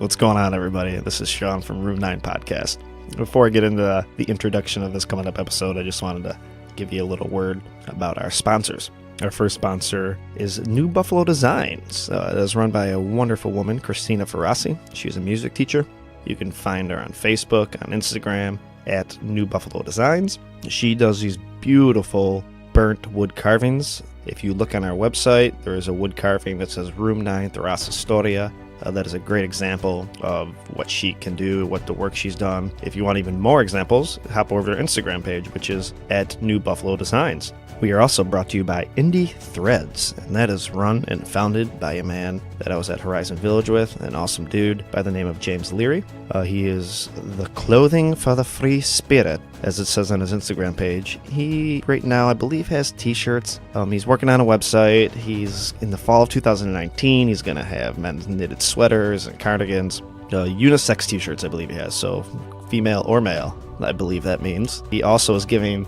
What's going on, everybody? This is Sean from Room 9 Podcast. Before I get into the introduction of this coming up episode, I just wanted to give you a little word about our sponsors. Our first sponsor is New Buffalo Designs. It is run by a wonderful woman, Christina Ferrasi. She's a music teacher. You can find her on Facebook, on Instagram, at New Buffalo Designs. She does these beautiful burnt wood carvings. If you look on our website, there is a wood carving that says Room 9 Terraza Storia. That is a great example of what she can do, what the work she's done. If you want even more examples, hop over to her Instagram page, which is at New Buffalo Designs. We are also brought to you by Indie Threads, and that is run and founded by a man that I was at Horizon Village with, an awesome dude by the name of James Leary. He is the clothing for the free spirit, as it says on his Instagram page. He, right now, I believe, has t-shirts. He's working on a website. He's, in the fall of 2019, he's going to have men's knitted sweaters and cardigans. Unisex t-shirts, I believe he has, so female or male, I believe that means. He also is giving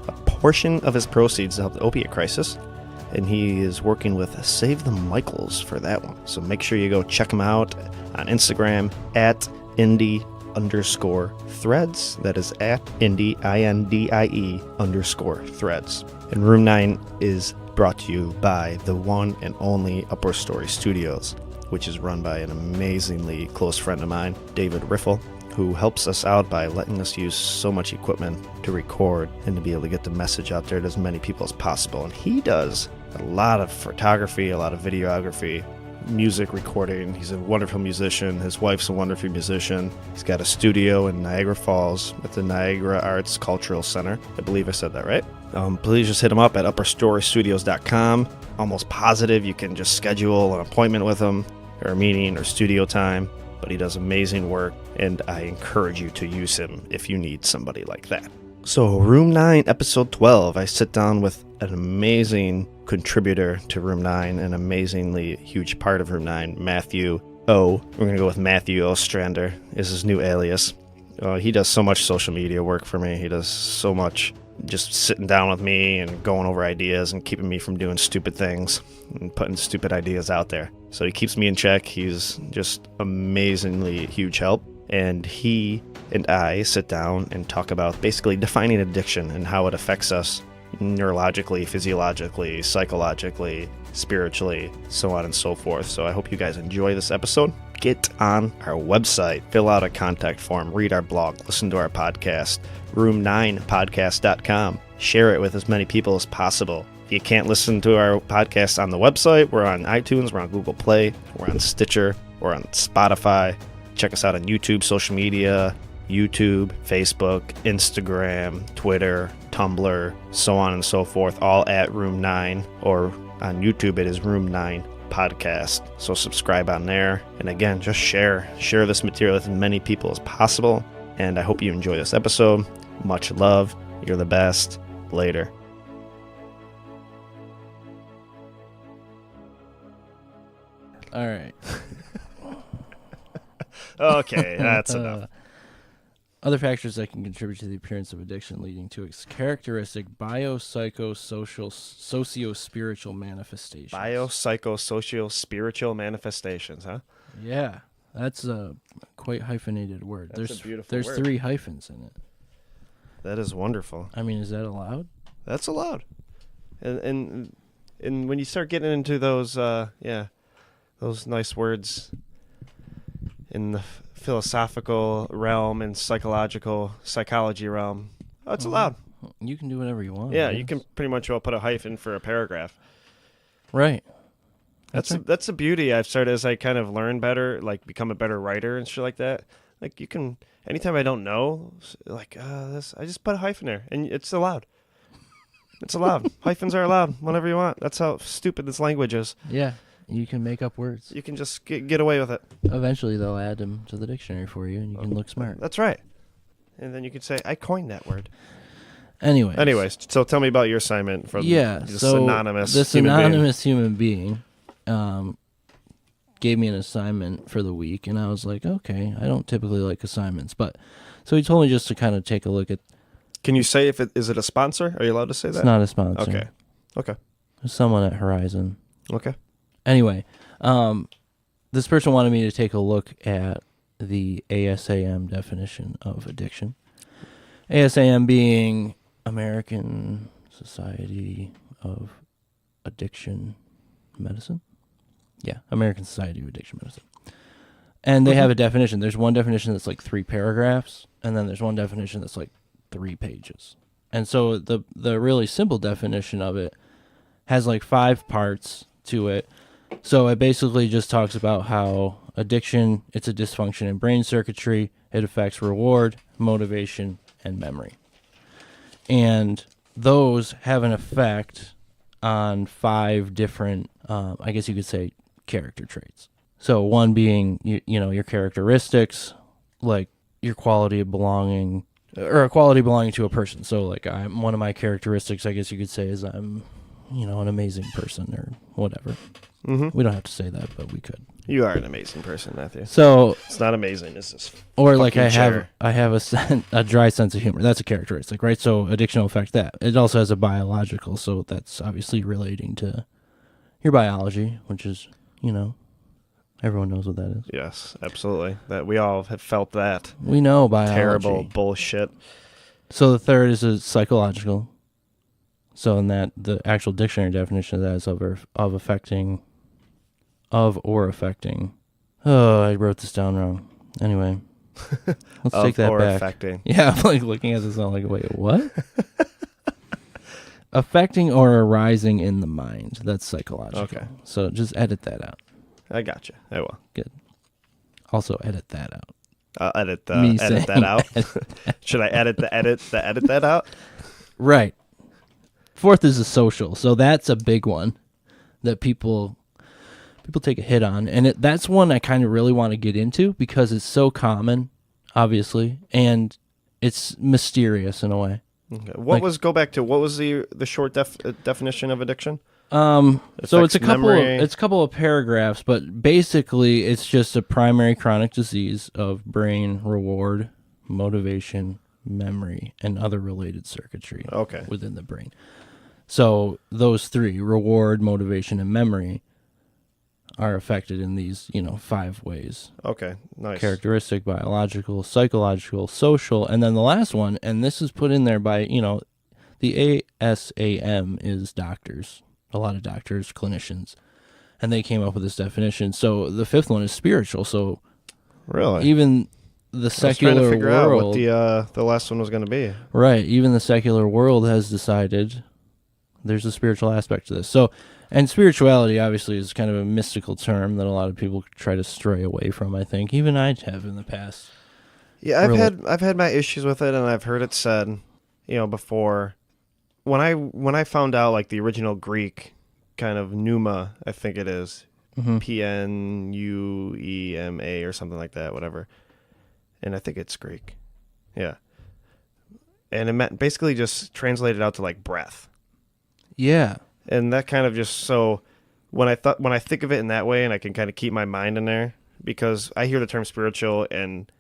a portion of his proceeds to help the opiate crisis, and he is working with Save the Michaels for that one. So make sure you go check him out on Instagram at indie_threads. That is at indie, INDIE _threads. And Room 9 is brought to you by the one and only Upper Story Studios, which is run by an amazingly close friend of mine, David Riffle, who helps us out by letting us use so much equipment to record and to be able to get the message out there to as many people as possible. And he does a lot of photography, a lot of videography, music recording. He's a wonderful musician. His wife's a wonderful musician. He's got a studio in Niagara Falls at the Niagara Arts Cultural Center. I believe I said that right. Please just hit him up at upperstorystudios.com. Almost positive you can just schedule an appointment with him or a meeting or studio time. But he does amazing work, and I encourage you to use him if you need somebody like that. So, Room 9, Episode 12, I sit down with an amazing contributor to Room 9, an amazingly huge part of Room 9, Matthew O. We're going to go with Matthew Ostrander, is his new alias. He does so much social media work for me. He does so much just sitting down with me and going over ideas and keeping me from doing stupid things and putting stupid ideas out there. So he keeps me in check. He's just amazingly huge help. And he and I sit down and talk about basically defining addiction and how it affects us neurologically, physiologically, psychologically, spiritually, so on and so forth. So I hope you guys enjoy this episode. Get on our website, fill out a contact form, read our blog, listen to our podcast, room9podcast.com. Share it with as many people as possible. If you can't listen to our podcast on the website, we're on iTunes, we're on Google Play, we're on Stitcher, we're on Spotify. Check us out on YouTube, social media, YouTube, Facebook, Instagram, Twitter, Tumblr, so on and so forth, all at Room 9, or on YouTube it is Room 9 Podcast. So subscribe on there, and again, just share this material with as many people as possible, and I hope you enjoy this episode. Much love. You're the best. Later. All right. Okay, that's enough. Other factors that can contribute to the appearance of addiction leading to its characteristic biopsychosocial socio-spiritual manifestations. Biopsychosocial manifestations, huh? Yeah, that's a quite hyphenated word. That's a beautiful There's word. 3 hyphens in it. That is wonderful. I mean, is that allowed? That's allowed. And when you start getting into those those nice words in the philosophical realm and psychology realm, it's allowed. You can do whatever you want. Yeah, you can pretty much well put a hyphen for a paragraph. Right. That's right. That's the beauty I've started as I kind of learn better, like become a better writer and shit like that. Like you can, anytime I don't know, like this, I just put a hyphen there, and it's allowed. It's allowed. Hyphens are allowed whenever you want. That's how stupid this language is. Yeah, you can make up words. You can just get away with it. Eventually, they'll add them to the dictionary for you, and you can look smart. That's right. And then you could say, I coined that word. Anyways, so tell me about your assignment for this anonymous human being gave me an assignment for the week, and I was like, okay, I don't typically like assignments, but so he told me just to kind of take a look at. Can you say is it a sponsor? Are you allowed to say that? It's not a sponsor. Okay. There's someone at Horizon. Okay. Anyway, this person wanted me to take a look at the ASAM definition of addiction. ASAM being American Society of Addiction Medicine. Yeah, American Society of Addiction Medicine. And they have a definition. There's one definition that's like 3 paragraphs, and then there's one definition that's like 3 pages. And so the really simple definition of it has like 5 parts to it. So it basically just talks about how addiction, it's a dysfunction in brain circuitry. It affects reward, motivation, and memory. And those have an effect on 5 different, I guess you could say, character traits. So one being, you know, your characteristics, like your quality of belonging, or a quality belonging to a person. So like one of my characteristics, I guess you could say, is I'm, you know, an amazing person or whatever. Mm-hmm. We don't have to say that, but we could. You are an amazing person, Matthew. So it's not amazing. It's just or like I chair. have a dry sense of humor. That's a characteristic, right? So addiction will affect that. It also has a biological, so that's obviously relating to your biology, which is, you know, everyone knows what that is. Yes, absolutely. That we all have felt that. We know biology. Terrible bullshit. So the third is a psychological. So in that, the actual dictionary definition of that is of affecting. Oh, I wrote this down wrong. Anyway, let's take that back. Affecting. Yeah, I'm like looking at this and I'm like, wait, what? Affecting or arising in the mind. That's psychological. Okay. So just edit that out. I got you. I will. Good. Also edit that out. I'll edit that out. Should I edit that out? Right. Fourth is a social. So that's a big one that people take a hit on. And that's one I kind of really want to get into because it's so common, obviously, and it's mysterious in a way. Okay. What was the short definition of addiction? So it's a couple memory. of paragraphs, but basically it's just a primary chronic disease of brain, reward, motivation, memory, and other related circuitry within the brain. So those 3, reward, motivation, and memory, are affected in these, 5 ways. Okay, nice. Characteristic, biological, psychological, social, and then the last one, and this is put in there by, the ASAM is doctors, a lot of doctors, clinicians, and they came up with this definition. So the 5th one is spiritual. So really, even the secular I was trying to figure world, out what the last one was going to be. Right, even the secular world has decided there's a spiritual aspect to this. So. And spirituality, obviously, is kind of a mystical term that a lot of people try to stray away from, I think. Even I have in the past. Yeah, I've had my issues with it, and I've heard it said, before. When I found out, like, the original Greek kind of pneuma, I think it is, Pnuema or something like that, whatever. And I think it's Greek. Yeah. And it meant basically just translated out to, like, breath. Yeah. And that kind of just, so when I think of it in that way, and I can kind of keep my mind in there, because I hear the term spiritual and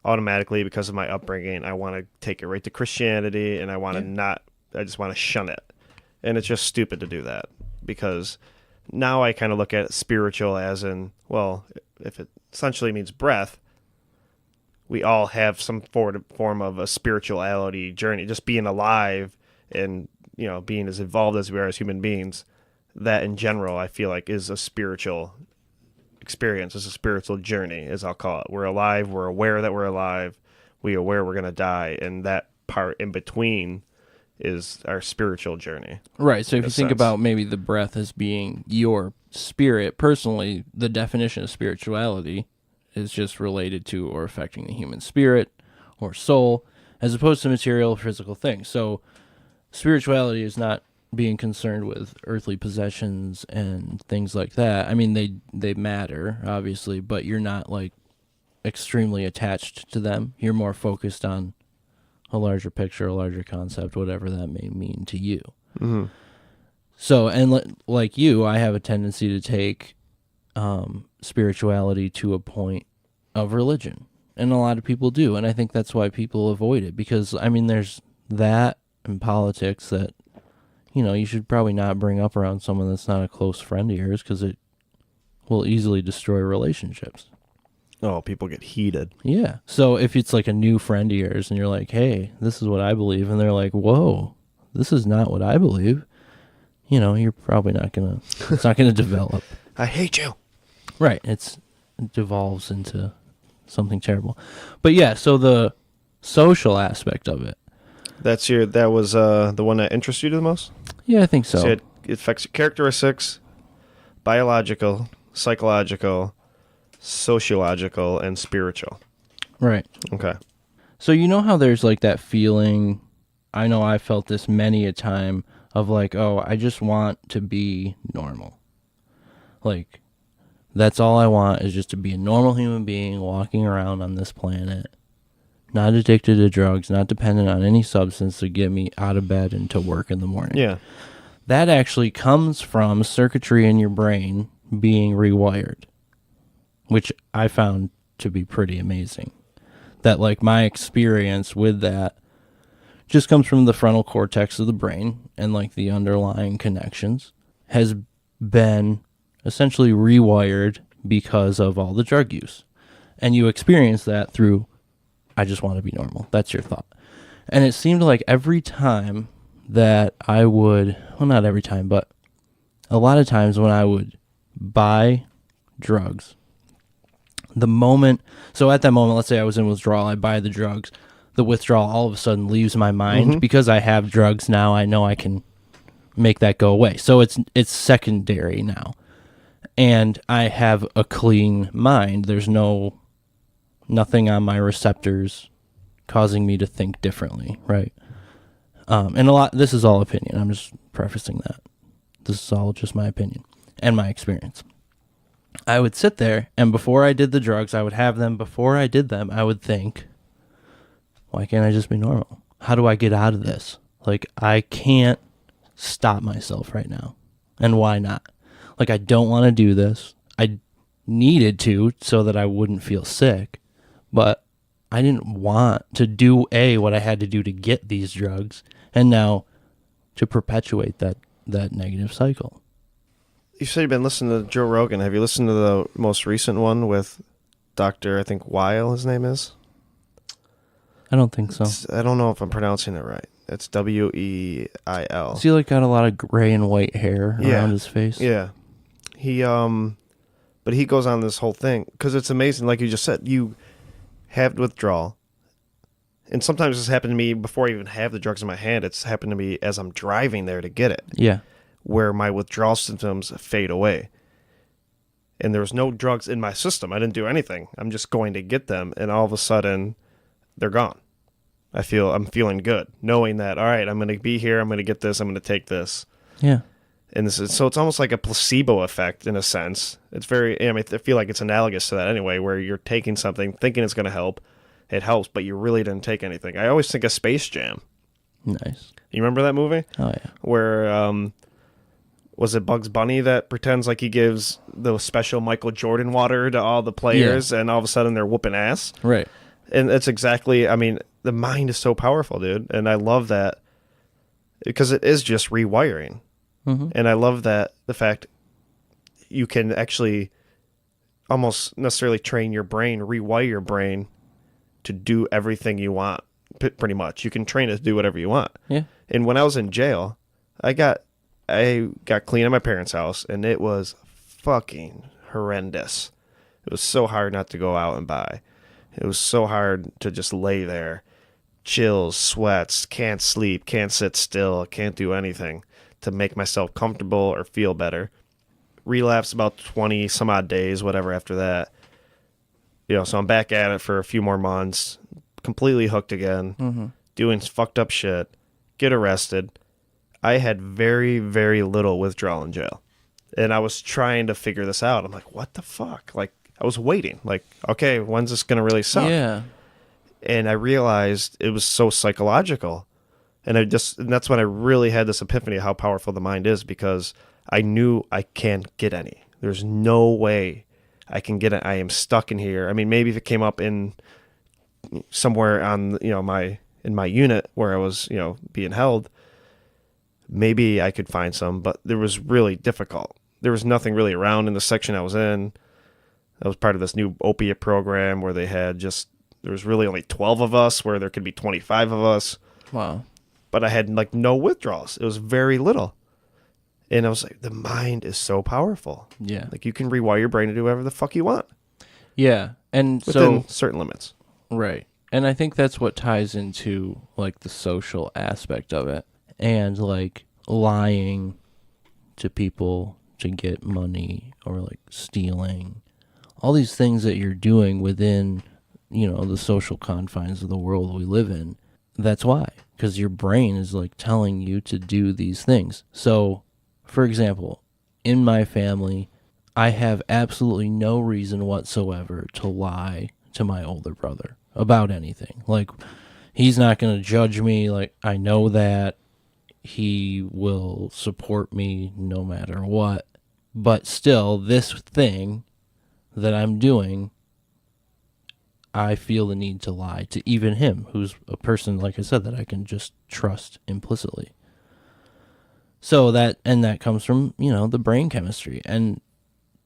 automatically, because of my upbringing, I want to take it right to Christianity, and I want to I just want to shun it. And it's just stupid to do that, because now I kind of look at spiritual as in, well, if it essentially means breath, we all have some form of a spirituality journey, just being alive and being as evolved as we are as human beings. That in general, I feel like is a spiritual experience, is a spiritual journey, as I'll call it. We're alive, we're aware that we're alive, we're aware we're going to die, and that part in between is our spiritual journey. Right, so if you think about maybe the breath as being your spirit, personally, the definition of spirituality is just related to or affecting the human spirit or soul, as opposed to material physical things. So spirituality is not being concerned with earthly possessions and things like that. I mean, they matter, obviously, but you're not, like, extremely attached to them. You're more focused on a larger picture, a larger concept, whatever that may mean to you. Mm-hmm. So, and like you, I have a tendency to take spirituality to a point of religion. And a lot of people do. And I think that's why people avoid it. Because, I mean, there's that in politics that, you should probably not bring up around someone that's not a close friend of yours, because it will easily destroy relationships. Oh, people get heated. Yeah. So if it's like a new friend of yours and you're like, hey, this is what I believe, and they're like, whoa, this is not what I believe, you're probably not going to, it's not going to develop. I hate you. Right. It devolves into something terrible. But yeah, so the social aspect of it. That was the one that interests you the most? Yeah, I think so. So it affects your characteristics, biological, psychological, sociological, and spiritual. Right. Okay. So you know how there's like that feeling, I know I felt this many a time, of like, oh, I just want to be normal. Like, that's all I want is just to be a normal human being walking around on this planet, not addicted to drugs, not dependent on any substance to get me out of bed and to work in the morning. Yeah. That actually comes from circuitry in your brain being rewired, which I found to be pretty amazing. That, like, my experience with that just comes from the frontal cortex of the brain, and like the underlying connections has been essentially rewired because of all the drug use. And you experience that through, I just want to be normal. That's your thought. And it seemed like every time that I would, well, not every time, but a lot of times when I would buy drugs, so at that moment, let's say I was in withdrawal, I buy the drugs, the withdrawal all of a sudden leaves my mind because I have drugs now. I know I can make that go away. So it's secondary now. And I have a clean mind. There's nothing on my receptors causing me to think differently, right? And this is all opinion. I'm just prefacing that. This is all just my opinion and my experience. I would sit there, and before I did the drugs, I would have them. Before I did them, I would think, why can't I just be normal? How do I get out of this? Like, I can't stop myself right now. And why not? Like, I don't want to do this. I needed to so that I wouldn't feel sick. But I didn't want to do, what I had to do to get these drugs. And now to perpetuate that negative cycle. You said you've been listening to Joe Rogan. Have you listened to the most recent one with Dr. I think Weil, his name is? I don't think so. I don't know if I'm pronouncing it right. It's Weil. Has he like got a lot of gray and white hair around his face? Yeah. But he goes on this whole thing because it's amazing. Like you just said, you have withdrawal. And sometimes this happened to me before I even have the drugs in my hand. It's happened to me as I'm driving there to get it. Yeah. Where my withdrawal symptoms fade away. And there was no drugs in my system. I didn't do anything. I'm just going to get them. And all of a sudden, they're gone. I'm feeling good, knowing that, all right, I'm going to be here, I'm going to get this, I'm going to take this. Yeah. And so it's almost like a placebo effect in a sense. It's I feel like it's analogous to that anyway, where you're taking something, thinking it's going to help, it helps, but you really didn't take anything. I always think of Space Jam. Nice. You remember that movie? Oh, yeah. Where, was it Bugs Bunny that pretends like he gives the special Michael Jordan water to all the players, and all of a sudden they're whooping ass? Right. And it's exactly, the mind is so powerful, dude. And I love that because it is just rewiring. Mm-hmm. And I love that the fact you can actually almost necessarily train your brain, rewire your brain to do everything you want, pretty much. You can train it to do whatever you want. Yeah. And when I was in jail, I got clean at my parents' house, and it was fucking horrendous. It was so hard not to go out and buy. It was so hard to just lay there. Chills, sweats, can't sleep, can't sit still, can't do anything to make myself comfortable or feel better. Relapse about 20 some odd days, whatever after that. So I'm back at it for a few more months, completely hooked again, doing fucked up shit, get arrested. I had very, very little withdrawal in jail. And I was trying to figure this out. I'm like, what the fuck? Like, I was waiting. Like, okay, when's this going to really suck? Yeah. And I realized it was so psychological. And that's when I really had this epiphany of how powerful the mind is, because I knew I can't get any. There's no way I can get it. I am stuck in here. Maybe if it came up in somewhere on, in my unit where I was, being held, maybe I could find some, but it was really difficult there was nothing really around in the section I was in. I was part of this new opiate program where they had there was really only 12 of us, where there could be 25 of us. Wow. But I had like no withdrawals. It was very little. And I was like, the mind is so powerful. Yeah. Like you can rewire your brain to do whatever the fuck you want. Yeah. And within certain limits. Right. And I think that's what ties into like the social aspect of it, and like lying to people to get money, or like stealing, all these things that you're doing within, the social confines of the world we live in. That's why, because your brain is like telling you to do these things. So, for example, in my family, I have absolutely no reason whatsoever to lie to my older brother about anything. Like, he's not going to judge me. Like, I know that he will support me no matter what. But still, this thing that I'm doing, I feel the need to lie to even him, who's a person, like I said, that I can just trust implicitly. So that comes from, the brain chemistry. And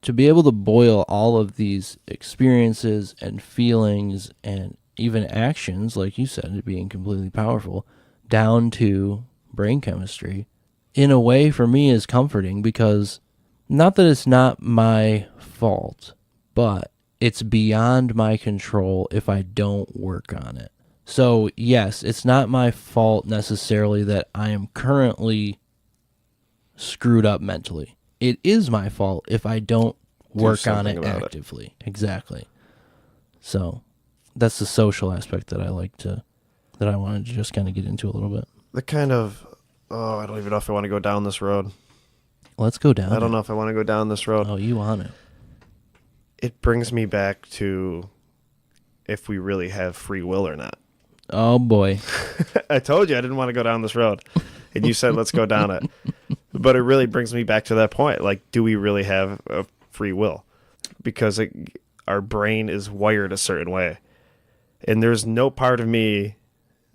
to be able to boil all of these experiences and feelings and even actions, like you said, being completely powerful, down to brain chemistry, in a way for me is comforting, because not that it's not my fault, but it's beyond my control if I don't work on it. So yes, it's not my fault necessarily that I am currently screwed up mentally. It is my fault if I don't work on it actively. Exactly. So that's the social aspect that I wanted to just kind of get into a little bit. I don't even know if I want to go down this road. Let's go down. I don't know if I want to go down this road. Oh, you on it. It brings me back to if we really have free will or not. Oh, boy. I told you I didn't want to go down this road. And you said, let's go down it. But it really brings me back to that point. Like, do we really have a free will? Because our brain is wired a certain way. And there's no part of me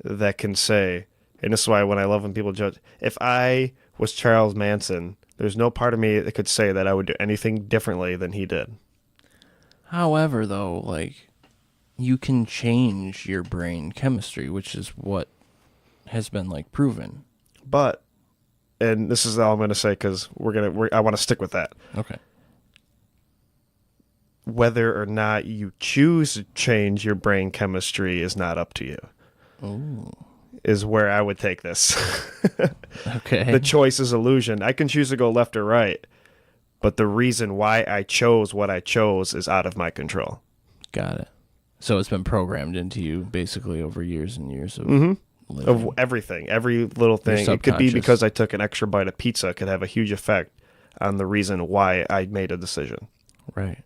that can say, and this is why when I love when people judge, if I was Charles Manson, there's no part of me that could say that I would do anything differently than he did. However, though, like, you can change your brain chemistry, which is what has been, like, proven. But, and this is all I'm going to say because I want to stick with that. Okay. Whether or not you choose to change your brain chemistry is not up to you. Ooh. Is where I would take this. Okay. The choice is illusion. I can choose to go left or right, but the reason why I chose what I chose is out of my control. Got it. So it's been programmed into you basically over years and years of living. Of living. Everything, every little thing. It could be because I took an extra bite of pizza. It could have a huge effect on the reason why I made a decision. Right.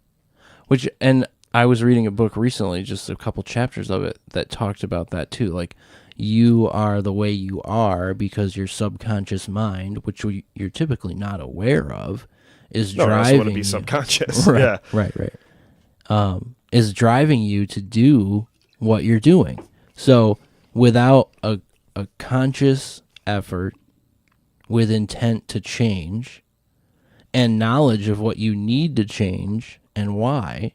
And I was reading a book recently, just a couple chapters of it, that talked about that too. Like, you are the way you are because your subconscious mind, which you're typically not aware of, is driving. No, want to be subconscious. Right, yeah. Right. Is driving you to do what you're doing. So without a conscious effort with intent to change and knowledge of what you need to change and why,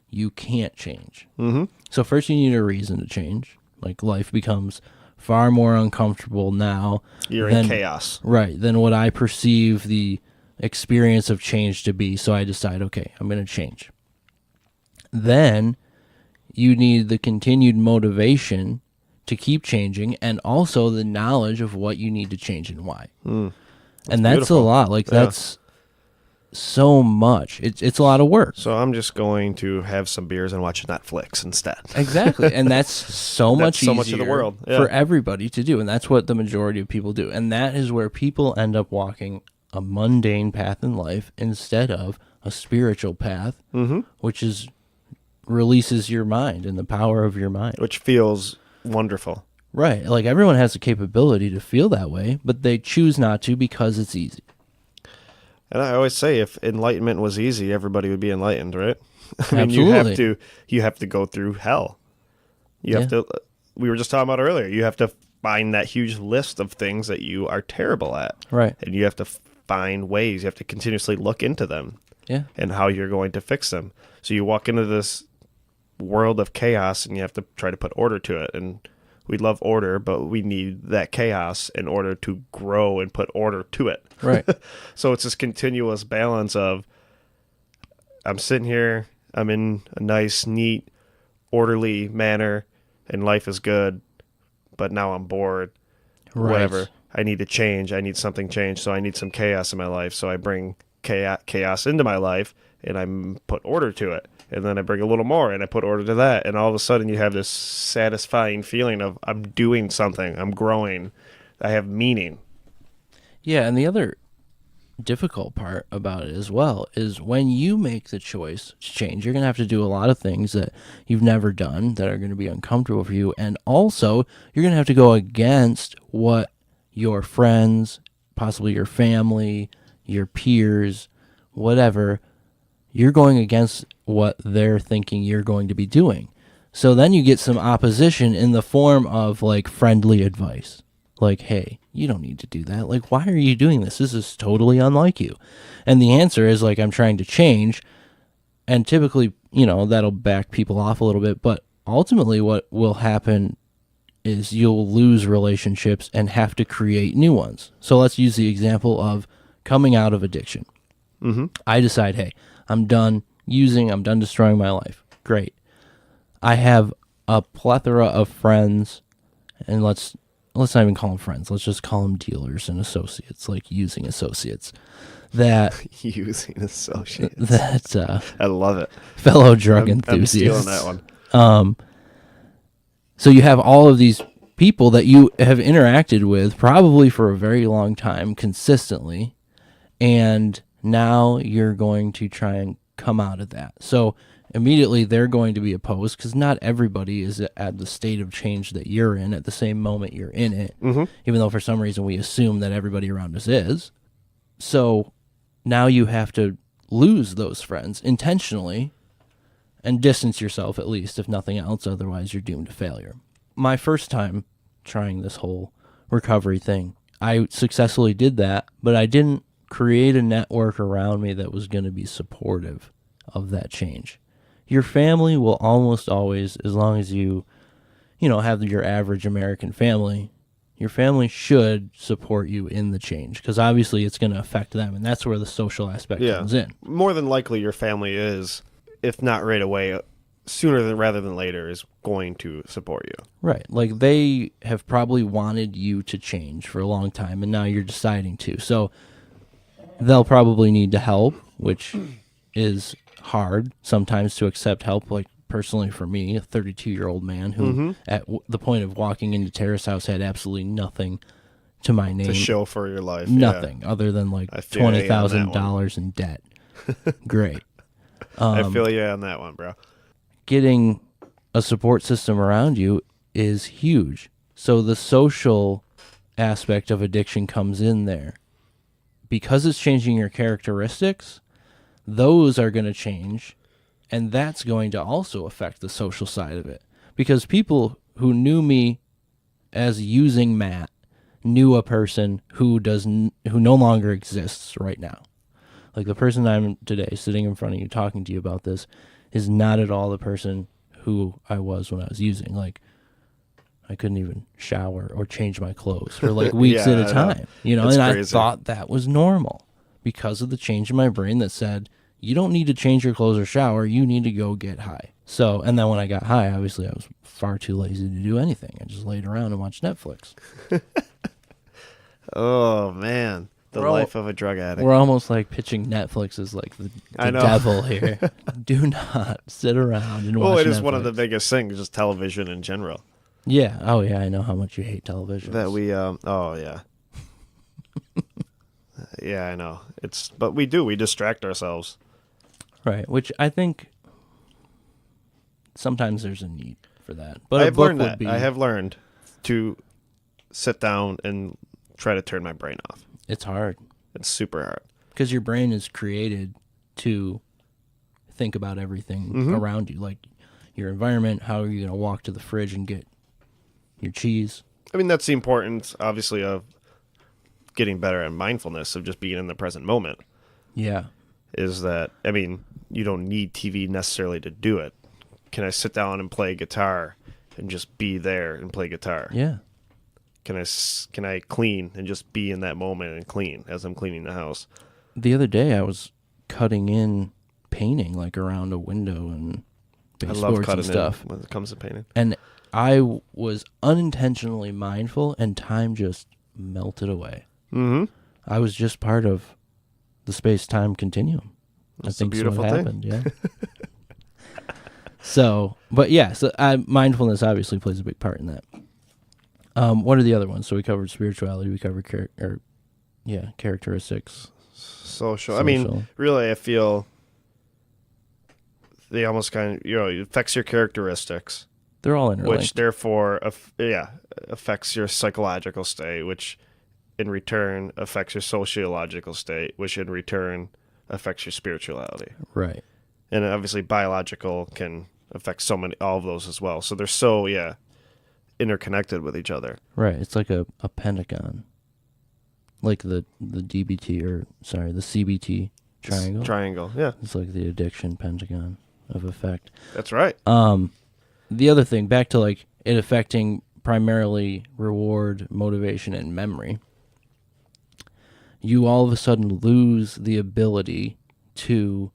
you can't change. Mm-hmm. So first you need a reason to change. Like, life becomes far more uncomfortable now. You're in chaos. Right, than what I perceive the experience of change to be. So I decide, okay, I'm going to change. Then you need the continued motivation to keep changing, and also the knowledge of what you need to change and why. And that's beautiful. A lot. Like, that's so much. It's a lot of work. So I'm just going to have some beers and watch Netflix instead. Exactly. And that's so much easier much of the world for everybody to do. And that's what the majority of people do. And that is where people end up walking a mundane path in life instead of a spiritual path, which releases your mind and the power of your mind. Which feels wonderful. Right. Like, everyone has the capability to feel that way, but they choose not to because it's easy. And I always say, if enlightenment was easy, everybody would be enlightened, right? I mean, Absolutely. you have to go through hell. You have to. We were just talking about earlier. You have to find that huge list of things that you are terrible at, right? And you have to find ways. You have to continuously look into them. Yeah. And how you're going to fix them. So you walk into this world of chaos and you have to try to put order to it. And we love order, but we need that chaos in order to grow and put order to it. Right. So it's this continuous balance of, I'm sitting here, I'm in a nice, neat, orderly manner, and life is good, but now I'm bored. Right. Whatever. I need to change. I need something changed. So I need some chaos in my life. So I bring chaos into my life, and I put order to it. And then I bring a little more, and I put order to that. And all of a sudden, you have this satisfying feeling of, I'm doing something. I'm growing. I have meaning. Yeah, and the other difficult part about it as well is when you make the choice to change, you're going to have to do a lot of things that you've never done that are going to be uncomfortable for you. And also, you're going to have to go against what your friends, possibly your family, your peers, whatever, you're going against what they're thinking you're going to be doing. So then you get some opposition in the form of like friendly advice. Like, hey, you don't need to do that. Like, why are you doing this? This is totally unlike you. And the answer is like, I'm trying to change. And typically, that'll back people off a little bit. But ultimately what will happen is you'll lose relationships and have to create new ones. So let's use the example of coming out of addiction. Mm-hmm. I decide, hey, I'm done using, I'm done destroying my life. Great. I have a plethora of friends, and let's not even call them friends. Let's just call them dealers and associates, like using associates. That using associates. That I love it. Fellow drug enthusiasts. I'm stealing that one. So you have all of these people that you have interacted with probably for a very long time consistently, and now you're going to try and come out of that. So immediately they're going to be opposed because not everybody is at the state of change that you're in at the same moment you're in it, even though for some reason we assume that everybody around us is. So now you have to lose those friends intentionally and distance yourself, at least, if nothing else. Otherwise, you're doomed to failure. My first time trying this whole recovery thing, I successfully did that, but I didn't create a network around me that was going to be supportive of that change. Your family will almost always, as long as you have your average American family, your family should support you in the change because obviously it's going to affect them, and that's where the social aspect comes in. More than likely, your family is, if not right away, rather than later, is going to support you. Right. Like they have probably wanted you to change for a long time, and now you're deciding to. So they'll probably need to help, which is hard sometimes to accept help. Like personally for me, a 32-year-old man who at the point of walking into Terrace House had absolutely nothing to my name. To show for your life. Nothing other than like $20,000 in debt. Great. I feel you on that one, bro. Getting a support system around you is huge. So the social aspect of addiction comes in there. Because it's changing your characteristics, those are going to change, and that's going to also affect the social side of it. Because people who knew me as using Matt knew a person who no longer exists right now. Like the person I'm today sitting in front of you talking to you about this is not at all the person who I was when I was using. Like I couldn't even shower or change my clothes for like weeks at a time, and crazy. I thought that was normal because of the change in my brain that said, you don't need to change your clothes or shower. You need to go get high. So, and then when I got high, obviously I was far too lazy to do anything. I just laid around and watched Netflix. Oh man. The life of a drug addict. We're almost like pitching Netflix as like the devil here. Do not sit around and watch Netflix. Well, it is one of the biggest things, just television in general. Yeah. Oh, yeah. I know how much you hate television. That we, oh, yeah. Yeah, I know. But we distract ourselves. Right. Which I think sometimes there's a need for that. But I have learned to sit down and try to turn my brain off. It's hard. It's super hard. Because your brain is created to think about everything around you, like your environment, how are you going to walk to the fridge and get your cheese. I mean, that's the importance, obviously, of getting better at mindfulness of just being in the present moment. Yeah. Is that, I mean, you don't need TV necessarily to do it. Can I sit down and play guitar and just be there and play guitar? Yeah. Can I clean and just be in that moment and clean as I'm cleaning the house? The other day I was cutting in painting like around a window and baseboards and stuff when it comes to painting. And I was unintentionally mindful and time just melted away. Mm-hmm. I was just part of the space-time continuum. That's I think a beautiful what thing. Happened, yeah. So mindfulness obviously plays a big part in that. What are the other ones? So we covered spirituality, we covered characteristics. Social. I mean, really, I feel they almost kind of, it affects your characteristics. They're all interlinked. Which therefore, affects your psychological state, which in return affects your sociological state, which in return affects your spirituality. Right. And obviously biological can affect all of those as well. So they're interconnected with each other. Right. It's like a pentagon. Like the CBT triangle. Triangle, yeah. It's like the addiction pentagon of effect. That's right. The other thing, back to like it affecting primarily reward, motivation, and memory. You all of a sudden lose the ability to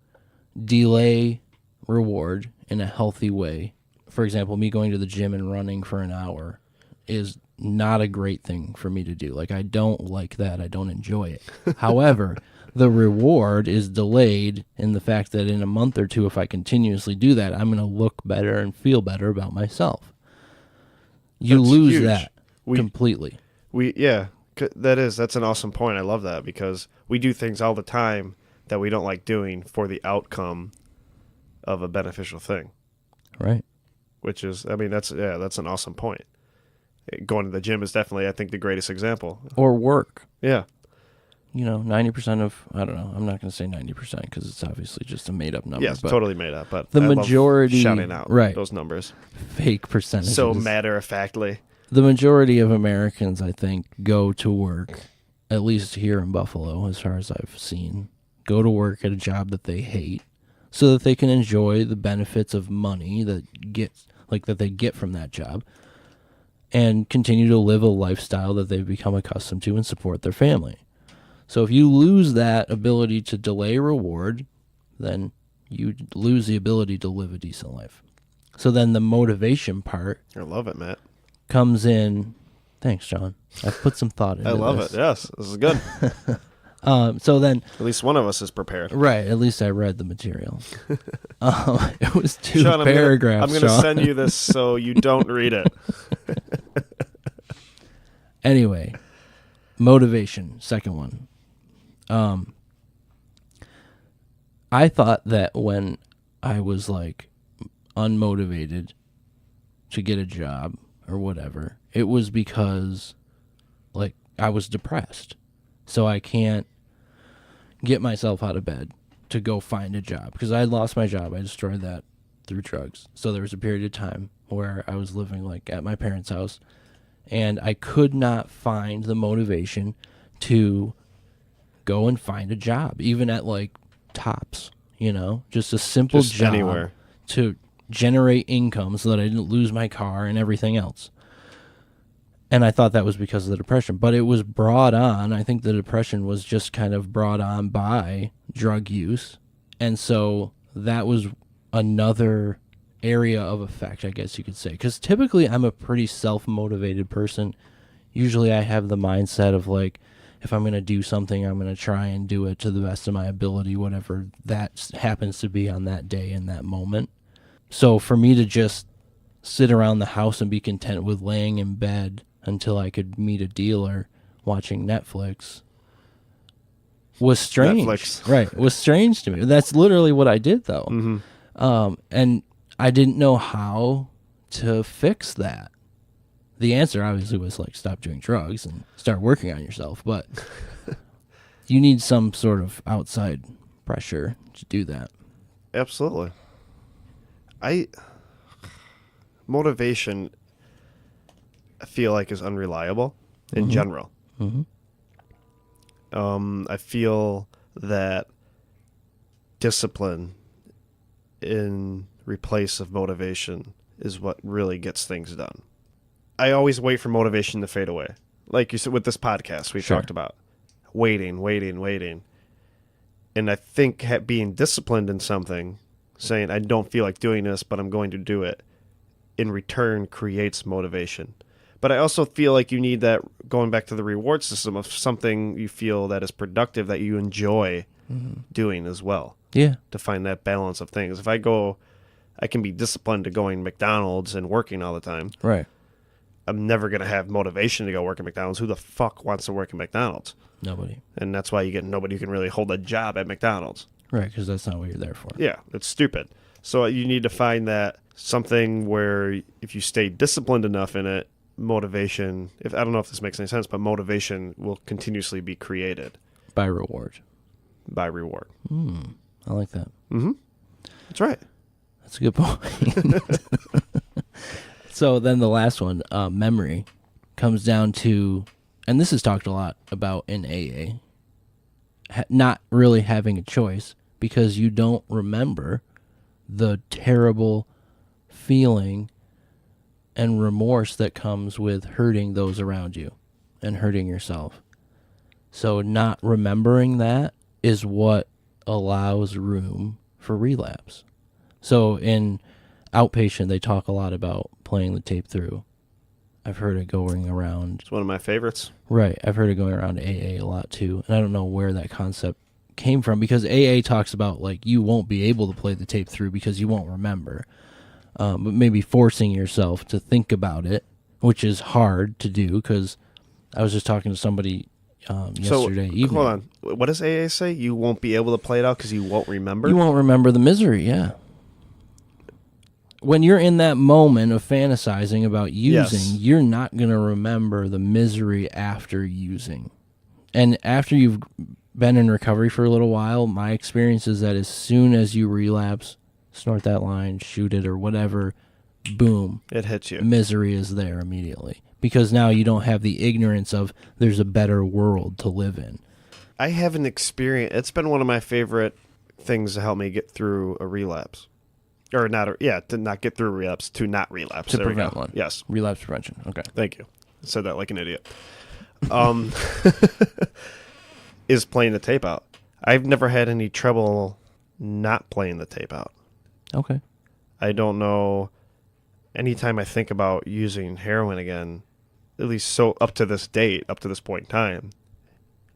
delay reward in a healthy way. For example, me going to the gym and running for an hour is not a great thing for me to do. Like, I don't like that. I don't enjoy it. However, the reward is delayed in the fact that in a month or two, if I continuously do that, I'm going to look better and feel better about myself. You That's lose huge. that completely. That's an awesome point. I love that because we do things all the time that we don't like doing for the outcome of a beneficial thing. Right. Which is, I mean, that's an awesome point. Going to the gym is definitely, I think, the greatest example. Or work. Yeah. 90% of, I don't know, I'm not going to say 90% because it's obviously just a made up number. Yeah, it's totally made up, but the I majority, love shouting out those numbers. Fake percentages. So matter-of-factly. The majority of Americans, I think, go to work, at least here in Buffalo, as far as I've seen, go to work at a job that they hate so that they can enjoy the benefits of money that they get from that job and continue to live a lifestyle that they've become accustomed to and support their family. So if you lose that ability to delay reward, then you lose the ability to live a decent life. So then the motivation part, I love it, Matt, comes in. Thanks, John. I've put some thought into this. I love it. Yes, this is good. So then, at least one of us is prepared. Right. At least I read the material. It was two Sean, paragraphs. I'm going to send you this so you don't read it. Anyway, motivation, second one. I thought that when I was like unmotivated to get a job or whatever, it was because like I was depressed. So I can't get myself out of bed to go find a job because I had lost my job. I destroyed that through drugs. So there was a period of time where I was living like at my parents' house and I could not find the motivation to go and find a job, even at like Tops, just a simple job anywhere to generate income so that I didn't lose my car and everything else. And I thought that was because of the depression, but it was brought on. I think the depression was just kind of brought on by drug use. And so that was another area of effect, I guess you could say. Because typically I'm a pretty self-motivated person. Usually I have the mindset of like, if I'm going to do something, I'm going to try and do it to the best of my ability, whatever that happens to be on that day in that moment. So for me to just sit around the house and be content with laying in bed until I could meet a dealer watching Netflix was strange. Netflix. Right. It was strange to me. That's literally what I did, though. Mm-hmm. And I didn't know how to fix that. The answer obviously was like stop doing drugs and start working on yourself, but you need some sort of outside pressure to do that. Absolutely. Motivation, I feel like, is unreliable in general. Mm-hmm. I feel that discipline in replace of motivation is what really gets things done. I always wait for motivation to fade away. Like you said with this podcast, we talked about waiting. And I think being disciplined in something, saying I don't feel like doing this, but I'm going to do it, in return creates motivation. But I also feel like you need that, going back to the reward system, of something you feel that is productive, that you enjoy doing as well. Yeah. To find that balance of things. If I can be disciplined to going to McDonald's and working all the time. Right. I'm never going to have motivation to go work at McDonald's. Who the fuck wants to work at McDonald's? Nobody. And that's why you get nobody who can really hold a job at McDonald's. Right, because that's not what you're there for. Yeah, it's stupid. So you need to find that something where if you stay disciplined enough in it, motivation, I don't know if this makes any sense, but motivation will continuously be created. By reward. By reward. I like that. Mm-hmm. That's right. That's a good point. So then the last one, memory, comes down to, and this is talked a lot about in AA, not really having a choice because you don't remember the terrible feeling and remorse that comes with hurting those around you and hurting yourself. So not remembering that is what allows room for relapse. So in outpatient, they talk a lot about playing the tape through. I've heard it going around. It's one of my favorites. Right. I've heard it going around AA a lot too. And I don't know where that concept came from, because AA talks about like you won't be able to play the tape through because you won't remember. But maybe forcing yourself to think about it, which is hard to do, because I was just talking to somebody yesterday evening. Hold on. What does AA say? You won't be able to play it out because you won't remember? You won't remember the misery, yeah. When you're in that moment of fantasizing about using, you're not going to remember the misery after using. And after you've been in recovery for a little while, my experience is that as soon as you relapse, snort that line, shoot it, or whatever, boom. It hits you. Misery is there immediately. Because now you don't have the ignorance of there's a better world to live in. I have an experience. It's been one of my favorite things to help me get through a relapse. Or to not get through a relapse, to not relapse. To prevent one. Yes. Relapse prevention. Okay. Thank you. I said that like an idiot. Is playing the tape out. I've never had any trouble not playing the tape out. Okay. I don't know. Anytime I think about using heroin again, at least so up to this date, up to this point in time,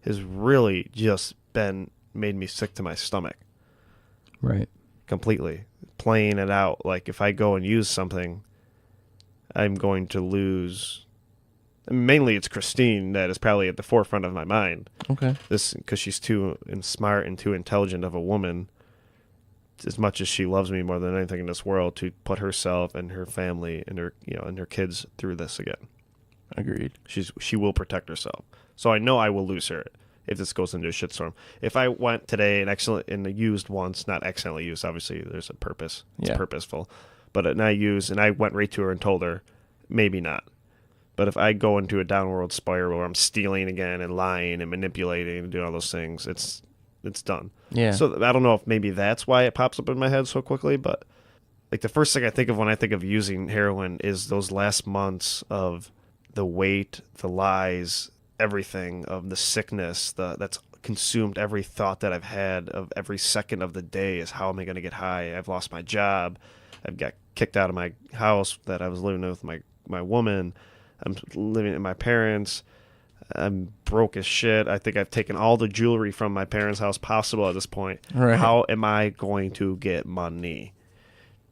has really just made me sick to my stomach. Right. Completely. Playing it out. Like if I go and use something, I'm going to lose. Mainly it's Christine that is probably at the forefront of my mind. Okay. Because she's too smart and too intelligent of a woman, as much as she loves me more than anything in this world, to put herself and her family and her kids through this again. Agreed. She will protect herself. So I know I will lose her if this goes into a shitstorm. If I went today and used once, not accidentally used, obviously there's a purpose. It's purposeful. But I used and I went right to her and told her, maybe not. But if I go into a downward spiral where I'm stealing again and lying and manipulating and doing all those things, it's done. Yeah. So I don't know if maybe that's why it pops up in my head so quickly, but like the first thing I think of when I think of using heroin is those last months of the weight, the lies, everything, of the sickness, that's consumed every thought that I've had of every second of the day is how am I going to get high? I've lost my job. I've got kicked out of my house that I was living with my woman. I'm living at my parents. I'm broke as shit. I think I've taken all the jewelry from my parents' house possible at this point. Right. How am I going to get money?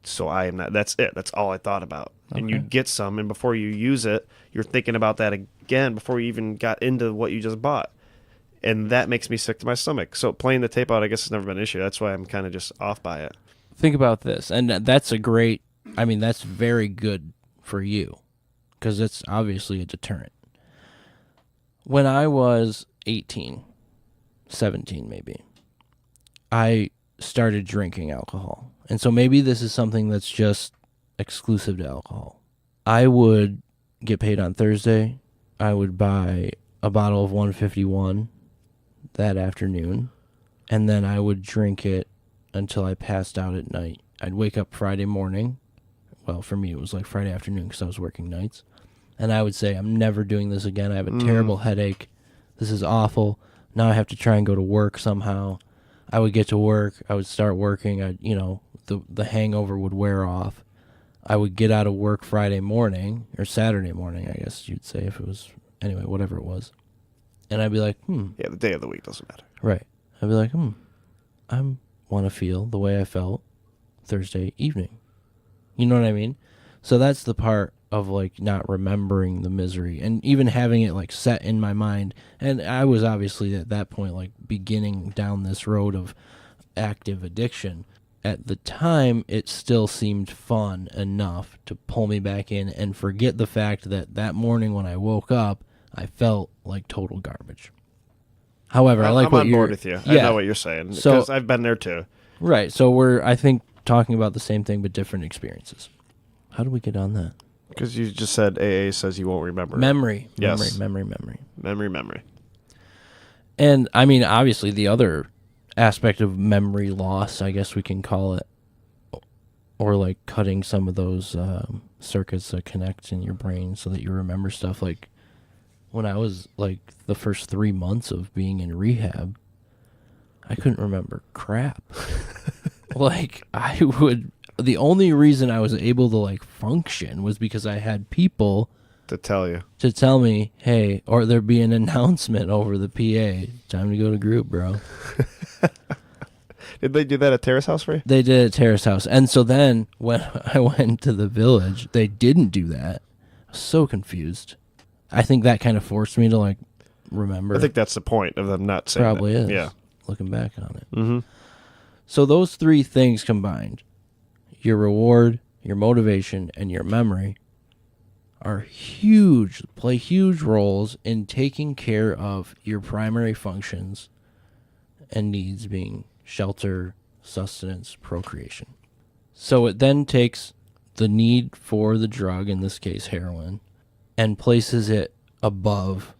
So I am not. That's it. That's all I thought about. Okay. And you get some, and before you use it, you're thinking about that again before you even got into what you just bought. And that makes me sick to my stomach. So playing the tape out, I guess, has never been an issue. That's why I'm kind of just off by it. Think about this. And that's that's very good for you, because it's obviously a deterrent. When I was 18, 17 maybe, I started drinking alcohol. And so maybe this is something that's just exclusive to alcohol. I would get paid on Thursday. I would buy a bottle of 151 that afternoon, and then I would drink it until I passed out at night. I'd wake up Friday morning. Well, for me, it was like Friday afternoon because I was working nights. And I would say, I'm never doing this again. I have a terrible headache. This is awful. Now I have to try and go to work somehow. I would get to work. I would start working. The hangover would wear off. I would get out of work Friday morning, or Saturday morning, I guess you'd say, if it was, anyway, whatever it was. And I'd be like, Yeah, the day of the week doesn't matter. Right. I'd be like, I want to feel the way I felt Thursday evening. You know what I mean? So that's the part of, like, not remembering the misery and even having it, like, set in my mind. And I was obviously at that point, like, beginning down this road of active addiction. At the time, it still seemed fun enough to pull me back in and forget the fact that that morning when I woke up, I felt like total garbage. However, I'm on board with you. I know what you're saying because I've been there too. Right. So we're, I think, talking about the same thing but different experiences. How do we get on that? Because you just said AA says you won't remember. Memory. Yes. Memory. Memory. And, I mean, obviously the other aspect of memory loss, I guess we can call it, or like cutting some of those circuits that connect in your brain so that you remember stuff. Like when I was like the first 3 months of being in rehab, I couldn't remember crap. Like the only reason I was able to like function was because I had people to tell me, hey, or there'd be an announcement over the PA, time to go to group, bro. Did they do that at Terrace House for you? They did at Terrace House. And so then when I went to the village, they didn't do that. I was so confused. I think that kind of forced me to like remember. I think that's the point of them not saying Probably that. is. Yeah. Looking back on it. Mm-hmm. So those three things combined, your reward, your motivation, and your memory, play huge roles in taking care of your primary functions and needs, being shelter, sustenance, procreation. So it then takes the need for the drug, in this case heroin, and places it above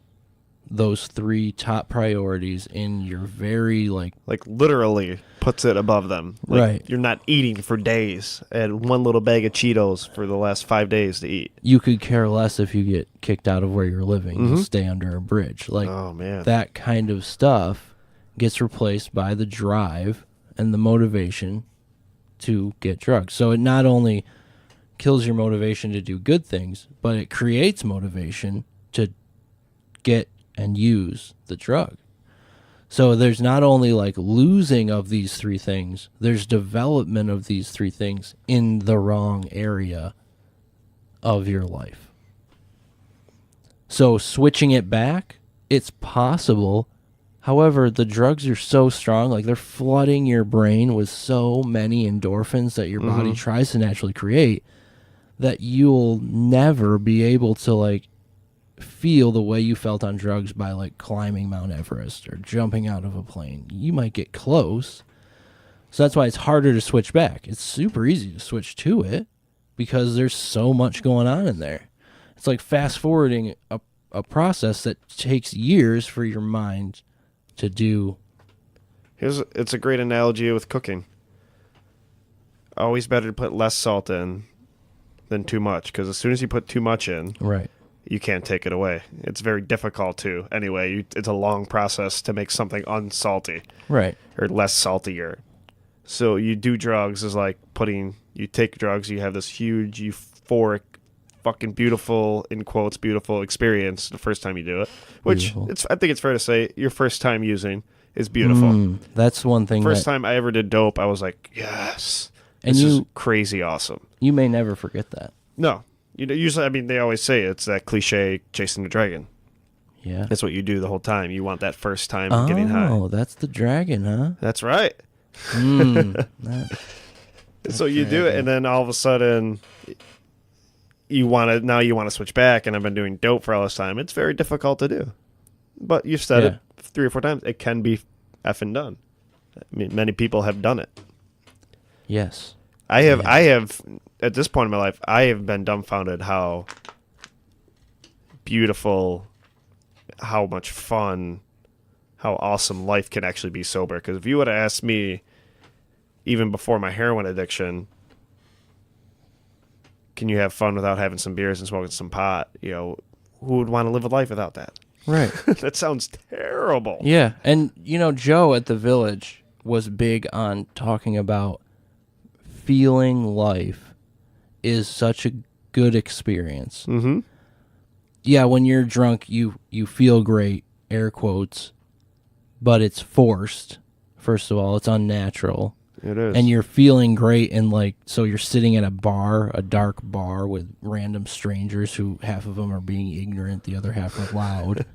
those three top priorities in your very like literally puts it above them. Like, right. You're not eating for days and one little bag of Cheetos for the last 5 days to eat. You could care less if you get kicked out of where you're living and stay under a bridge. Like, oh, man. That kind of stuff gets replaced by the drive and the motivation to get drugs. So it not only kills your motivation to do good things, but it creates motivation to get and use the drug. So there's not only like losing of these three things, there's development of these three things in the wrong area of your life. So switching it back, it's possible. However, the drugs are so strong, like they're flooding your brain with so many endorphins that your body tries to naturally create, that you'll never be able to like feel the way you felt on drugs by like climbing Mount Everest or jumping out of a plane. You might get close. So that's why it's harder to switch back. It's super easy to switch to it because there's so much going on in there. It's like fast forwarding a process that takes years for your mind to do. It's a great analogy with cooking. Always better to put less salt in than too much, because as soon as you put too much in, right, you can't take it away. It's very difficult to. Anyway, it's a long process to make something unsalty. Right. Or less saltier. So you do drugs is like you take drugs, you have this huge, euphoric, fucking beautiful, in quotes, beautiful experience the first time you do it. Which, I think it's fair to say, your first time using is beautiful. That's one thing. First time I ever did dope, I was like, yes. And this is crazy awesome. You may never forget that. No. Usually, I mean, they always say it's that cliche chasing the dragon. Yeah. That's what you do the whole time. You want that first time getting high. Oh, that's the dragon, huh? That's right. So you do it, and then all of a sudden, you want to switch back, and I've been doing dope for all this time. It's very difficult to do. But you've said it 3 or 4 times. It can be effing done. I mean, many people have done it. Yes. I have, at this point in my life, I have been dumbfounded how beautiful, how much fun, how awesome life can actually be sober. Because if you would have asked me, even before my heroin addiction, can you have fun without having some beers and smoking some pot? You know, who would want to live a life without that? Right. That sounds terrible. Yeah. And, you know, Joe at the Village was big on talking about feeling life is such a good experience. Mm-hmm. Yeah, when you're drunk, you feel great, air quotes, but it's forced. First of all, it's unnatural. It is. And you're feeling great, and like, so you're sitting at a bar, a dark bar with random strangers who half of them are being ignorant, the other half are loud.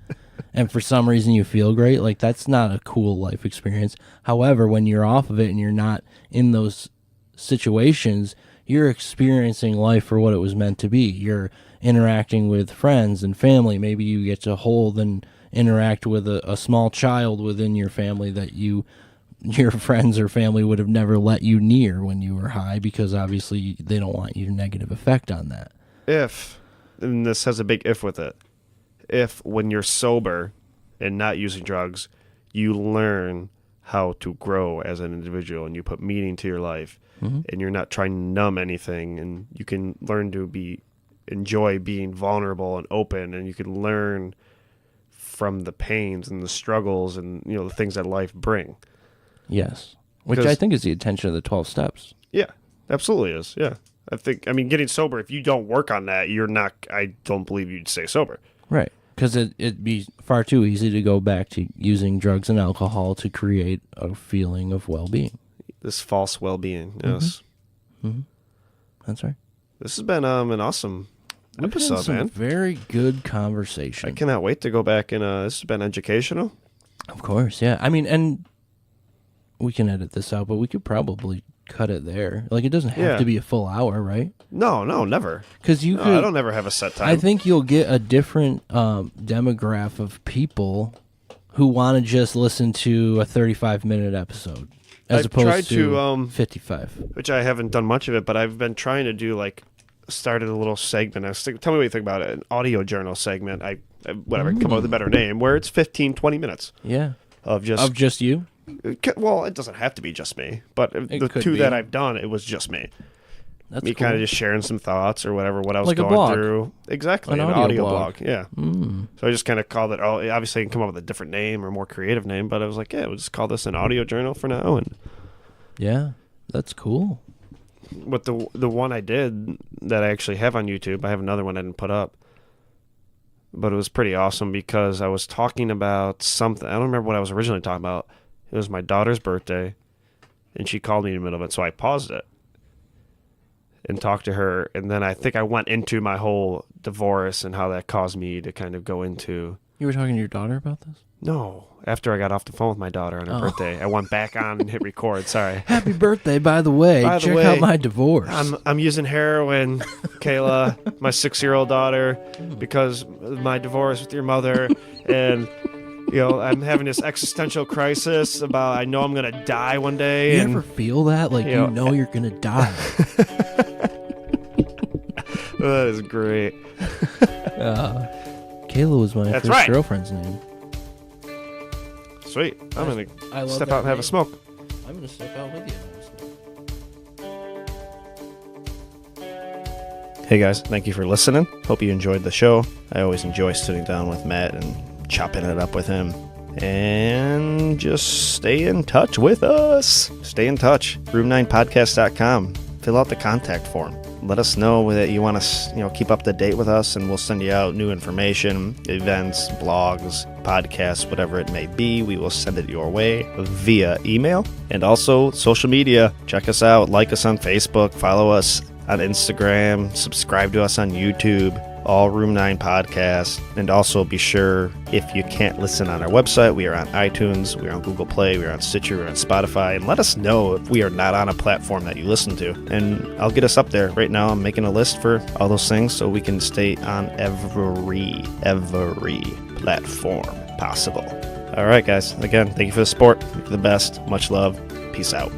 And for some reason you feel great. Like, that's not a cool life experience. However, when you're off of it and you're not in those situations, you're experiencing life for what it was meant to be. You're interacting with friends and family. Maybe you get to hold and interact with a small child within your family that your friends or family would have never let you near when you were high, because obviously they don't want your negative effect on that. If, and this has a big if with it, if when you're sober and not using drugs, you learn how to grow as an individual and you put meaning to your life, and you're not trying to numb anything, and you can learn to enjoy being vulnerable and open, and you can learn from the pains and the struggles and, you know, the things that life bring. Yes. Which I think is the intention of the 12 steps. Yeah, absolutely is. Yeah. I mean, getting sober, if you don't work on that, I don't believe you'd stay sober. Right. Because it'd be far too easy to go back to using drugs and alcohol to create a feeling of well-being. This false well-being, yes. Mm-hmm. That's right. This has been an awesome episode, some man. Very good conversation. I cannot wait to go back and this has been educational. Of course, yeah. I mean, and we can edit this out, but we could probably cut it there. Like, it doesn't have to be a full hour, right? No, never. Because I don't ever have a set time. I think you'll get a different demographic of people who want to just listen to a 35-minute episode as opposed to 55. Which I haven't done much of it, but I've been trying to do, like, started a little segment. Tell me what you think about it. An audio journal segment. Whatever, come up with a better name, where it's 15, 20 minutes. Yeah. Of just you? Well, it doesn't have to be just me, but the two that I've done, it was just me. That's me cool. Kind of just sharing some thoughts or whatever, what I was like going through. Exactly, an audio blog. Yeah. Mm. So I just kind of called it. Obviously, I can come up with a different name or more creative name, but I was like, yeah, we'll just call this an audio journal for now. And yeah, that's cool. With the one I did that I actually have on YouTube, I have another one I didn't put up, but it was pretty awesome because I was talking about something. I don't remember what I was originally talking about. It was my daughter's birthday, and she called me in the middle of it, so I paused it and talked to her, and then I think I went into my whole divorce and how that caused me to kind of go into... You were talking to your daughter about this? No, after I got off the phone with my daughter on her birthday. I went back on and hit record, sorry. Happy birthday, by the way. Check out my divorce. I'm using heroin, Kayla, my 6-year-old daughter, because of my divorce with your mother, and... You know, I'm having this existential crisis about I know I'm going to die one day. You ever feel that? Like, you know you're going to die. That is great. Kayla was my first girlfriend's name. Sweet. I'm going to step out and have a smoke. I'm going to step out with you. Hey, guys. Thank you for listening. Hope you enjoyed the show. I always enjoy sitting down with Matt and chopping it up with him. And just stay in touch with us. Stay in touch. Room9podcast.com. Fill out the contact form. Let us know that you want to, keep up to date with us, and we'll send you out new information, events, blogs, podcasts, whatever it may be. We will send it your way via email. And also social media. Check us out. Like us on Facebook. Follow us on Instagram. Subscribe to us on YouTube. All Room 9 podcasts. And also be sure, if you can't listen on our website, we are on iTunes, we are on Google Play, we are on Stitcher, we are on Spotify, and let us know if we are not on a platform that you listen to, and I'll get us up there. Right now I'm making a list for all those things so we can stay on every platform possible. Alright guys, again, thank you for the support. You're the best. Much love. Peace out.